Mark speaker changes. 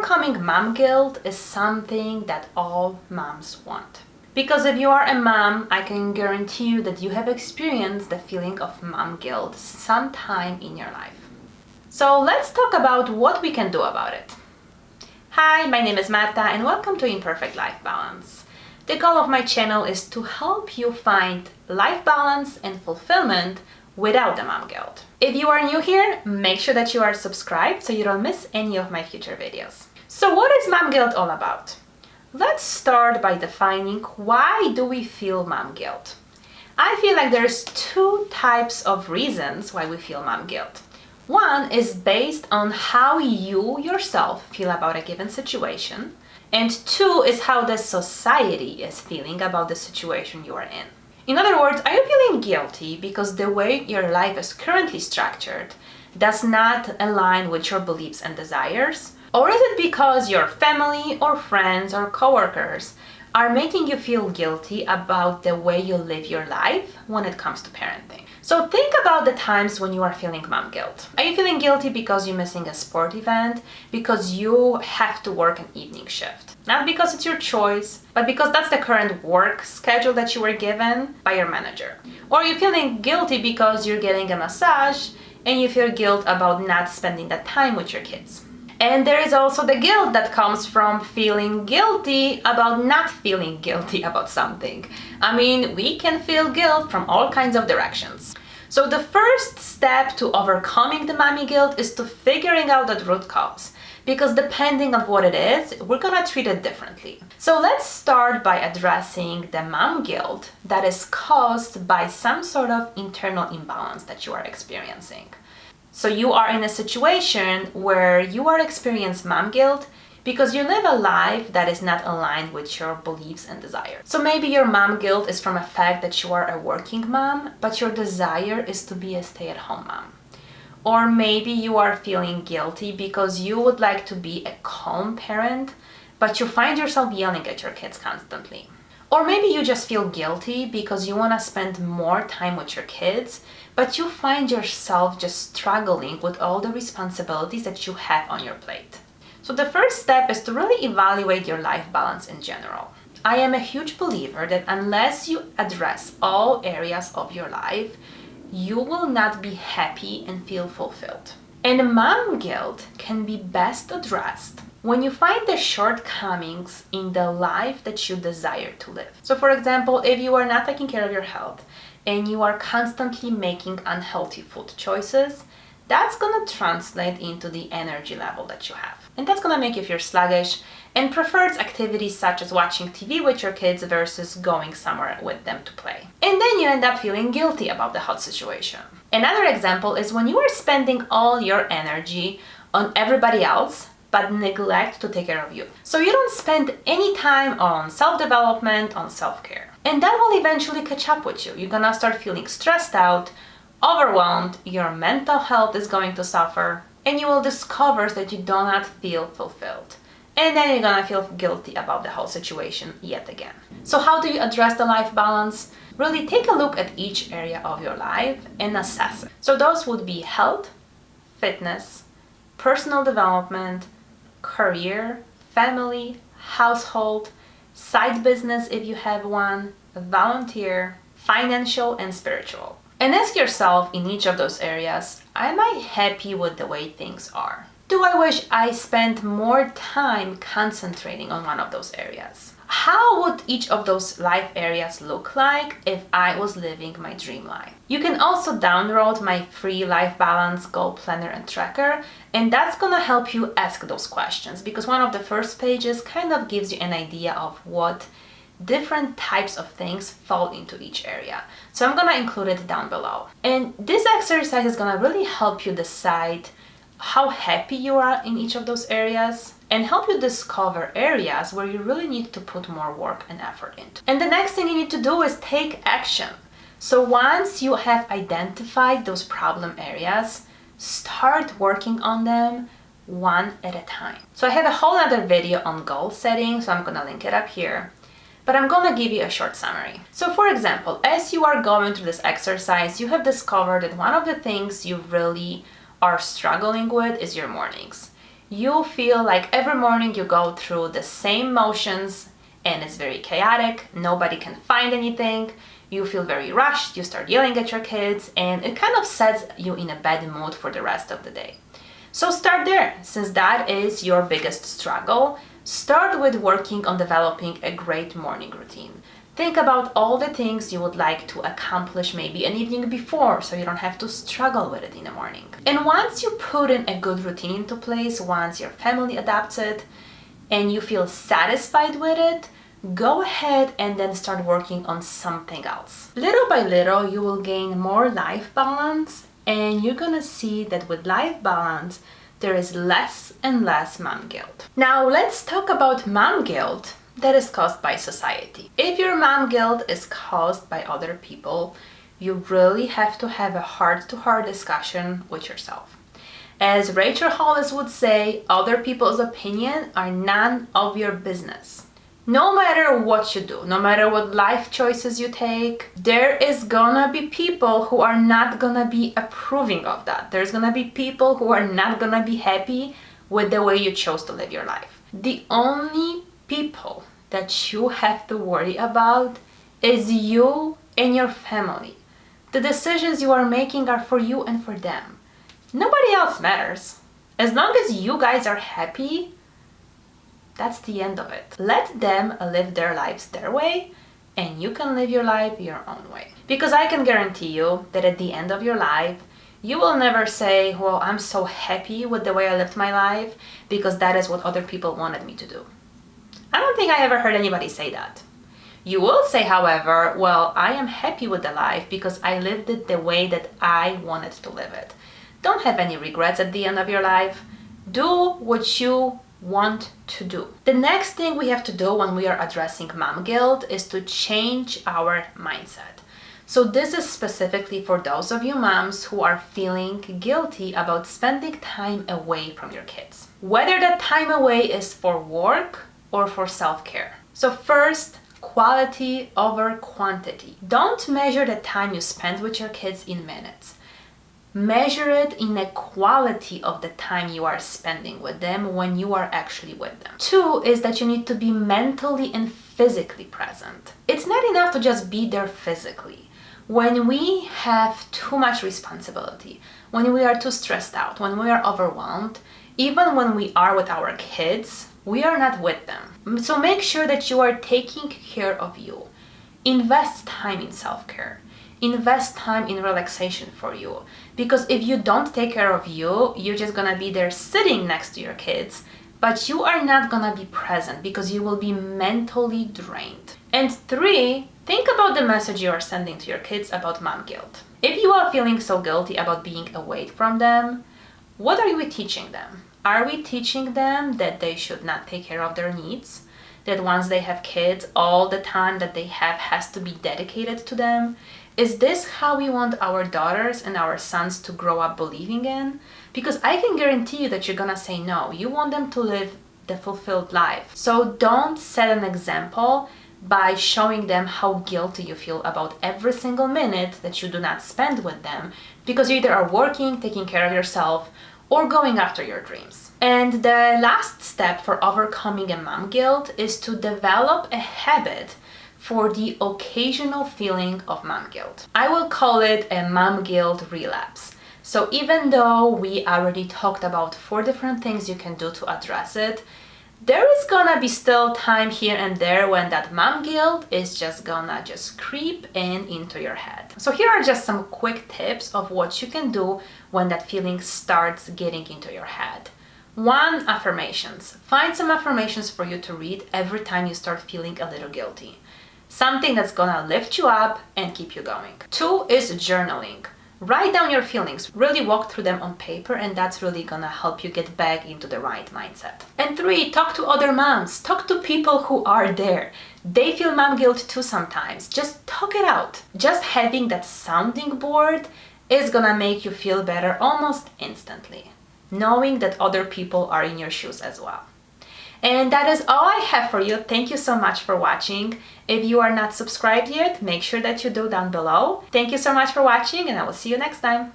Speaker 1: overcoming mom guilt is something that all moms want. Because if you are a mom, I can guarantee you that you have experienced the feeling of mom guilt sometime in your life. So let's talk about what we can do about it. Hi, my name is Marta and welcome to Imperfect Life Balance. The goal of my channel is to help you find life balance and fulfillment without the mom guilt. If you are new here, make sure that you are subscribed so you don't miss any of my future videos. So what is mom guilt all about? Let's start by defining why do we feel mom guilt. I feel like there's two types of reasons why we feel mom guilt. One is based on how you yourself feel about a given situation, and two is how the society is feeling about the situation you are in. In other words, are you feeling guilty because the way your life is currently structured does not align with your beliefs and desires? Or is it because your family or friends or coworkers are making you feel guilty about the way you live your life when it comes to parenting? So think about the times when you are feeling mom guilt. Are you feeling guilty because you're missing a sport event? Because you have to work an evening shift? Not because it's your choice, but because that's the current work schedule that you were given by your manager. Or are you feeling guilty because you're getting a massage and you feel guilt about not spending that time with your kids? And there is also the guilt that comes from feeling guilty about not feeling guilty about something. I mean, we can feel guilt from all kinds of directions. So the first step to overcoming the mommy guilt is to figuring out that root cause. Because depending on what it is, we're gonna treat it differently. So let's start by addressing the mom guilt that is caused by some sort of internal imbalance that you are experiencing. So you are in a situation where you are experiencing mom guilt because you live a life that is not aligned with your beliefs and desires. So maybe your mom guilt is from a fact that you are a working mom, but your desire is to be a stay-at-home mom. Or maybe you are feeling guilty because you would like to be a calm parent, but you find yourself yelling at your kids constantly. Or maybe you just feel guilty because you want to spend more time with your kids, but you find yourself just struggling with all the responsibilities that you have on your plate. So the first step is to really evaluate your life balance in general. I am a huge believer that unless you address all areas of your life, you will not be happy and feel fulfilled. And mom guilt can be best addressed when you find the shortcomings in the life that you desire to live. So for example, if you are not taking care of your health and you are constantly making unhealthy food choices, that's gonna translate into the energy level that you have. And that's gonna make you feel sluggish and prefers activities such as watching TV with your kids versus going somewhere with them to play. And then you end up feeling guilty about the health situation. Another example is when you are spending all your energy on everybody else but neglect to take care of you. So you don't spend any time on self-development, on self-care. And that will eventually catch up with you. You're gonna start feeling stressed out, overwhelmed, your mental health is going to suffer, and you will discover that you do not feel fulfilled. And then you're gonna feel guilty about the whole situation yet again. So how do you address the life balance? Really take a look at each area of your life and assess it. So those would be health, fitness, personal development, career, family, household, side business if you have one, volunteer, financial, and spiritual. And ask yourself in each of those areas, am I happy with the way things are? Do I wish I spent more time concentrating on one of those areas? How would each of those life areas look like if I was living my dream life? You can also download my free life balance goal planner and tracker, and that's gonna help you ask those questions because one of the first pages kind of gives you an idea of what different types of things fall into each area. So I'm gonna include it down below. And this exercise is gonna really help you decide how happy you are in each of those areas and help you discover areas where you really need to put more work and effort into. And the next thing you need to do is take action. So once you have identified those problem areas, start working on them one at a time. So I have a whole other video on goal setting, so I'm gonna link it up here. But I'm gonna give you a short summary. So for example, as you are going through this exercise, you have discovered that one of the things you really are struggling with is your mornings. You feel like every morning you go through the same motions and it's very chaotic, nobody can find anything, you feel very rushed, you start yelling at your kids, and it kind of sets you in a bad mood for the rest of the day. So start there, since that is your biggest struggle. Start with working on developing a great morning routine. Think about all the things you would like to accomplish maybe an evening before, so you don't have to struggle with it in the morning. And once you put in a good routine into place, once your family adopts it, and you feel satisfied with it, go ahead and then start working on something else. Little by little, you will gain more life balance, and you're gonna see that with life balance, there is less and less mom guilt. Now, let's talk about mom guilt that is caused by society. If your mom guilt is caused by other people, you really have to have a heart-to-heart discussion with yourself. As Rachel Hollis would say, other people's opinion are none of your business. No matter what you do, no matter what life choices you take, there is gonna be people who are not gonna be approving of that. There's gonna be people who are not gonna be happy with the way you chose to live your life. The only people that you have to worry about is you and your family. The decisions you are making are for you and for them. Nobody else matters. As long as you guys are happy, that's the end of it. Let them live their lives their way, and you can live your life your own way. Because I can guarantee you that at the end of your life, you will never say, well, I'm so happy with the way I lived my life because that is what other people wanted me to do. I don't think I ever heard anybody say that. You will say, however, well, I am happy with the life because I lived it the way that I wanted to live it. Don't have any regrets at the end of your life. Do what you want to do. The next thing we have to do when we are addressing mom guilt is to change our mindset. So this is specifically for those of you moms who are feeling guilty about spending time away from your kids. Whether that time away is for work or for self-care. So first, quality over quantity. Don't measure the time you spend with your kids in minutes. Measure it in the quality of the time you are spending with them when you are actually with them. 2 is that you need to be mentally and physically present. It's not enough to just be there physically. When we have too much responsibility, when we are too stressed out, when we are overwhelmed, even when we are with our kids, we are not with them. So make sure that you are taking care of you. Invest time in self-care. Invest time in relaxation for you. Because if you don't take care of you, you're just gonna be there sitting next to your kids, but you are not gonna be present because you will be mentally drained. And 3, think about the message you are sending to your kids about mom guilt. If you are feeling so guilty about being away from them, what are we teaching them? Are we teaching them that they should not take care of their needs? That once they have kids, all the time that they have has to be dedicated to them? Is this how we want our daughters and our sons to grow up believing in? Because I can guarantee you that you're gonna say no. You want them to live the fulfilled life. So don't set an example by showing them how guilty you feel about every single minute that you do not spend with them because you either are working, taking care of yourself, or going after your dreams. And the last step for overcoming a mom guilt is to develop a habit for the occasional feeling of mom guilt. I will call it a mom guilt relapse. So even though we already talked about 4 different things you can do to address it, there is gonna be still time here and there when that mom guilt is just gonna creep in into your head. So here are just some quick tips of what you can do when that feeling starts getting into your head. 1, affirmations. Find some affirmations for you to read every time you start feeling a little guilty. Something that's gonna lift you up and keep you going. 2 is journaling. Write down your feelings, really walk through them on paper, and that's really gonna help you get back into the right mindset. And 3, talk to other moms. Talk to people who are there. They feel mom guilt too sometimes. Just talk it out. Just having that sounding board is gonna make you feel better almost instantly, knowing that other people are in your shoes as well. And that is all I have for you. Thank you so much for watching. If you are not subscribed yet, make sure that you do down below. Thank you so much for watching, and I will see you next time.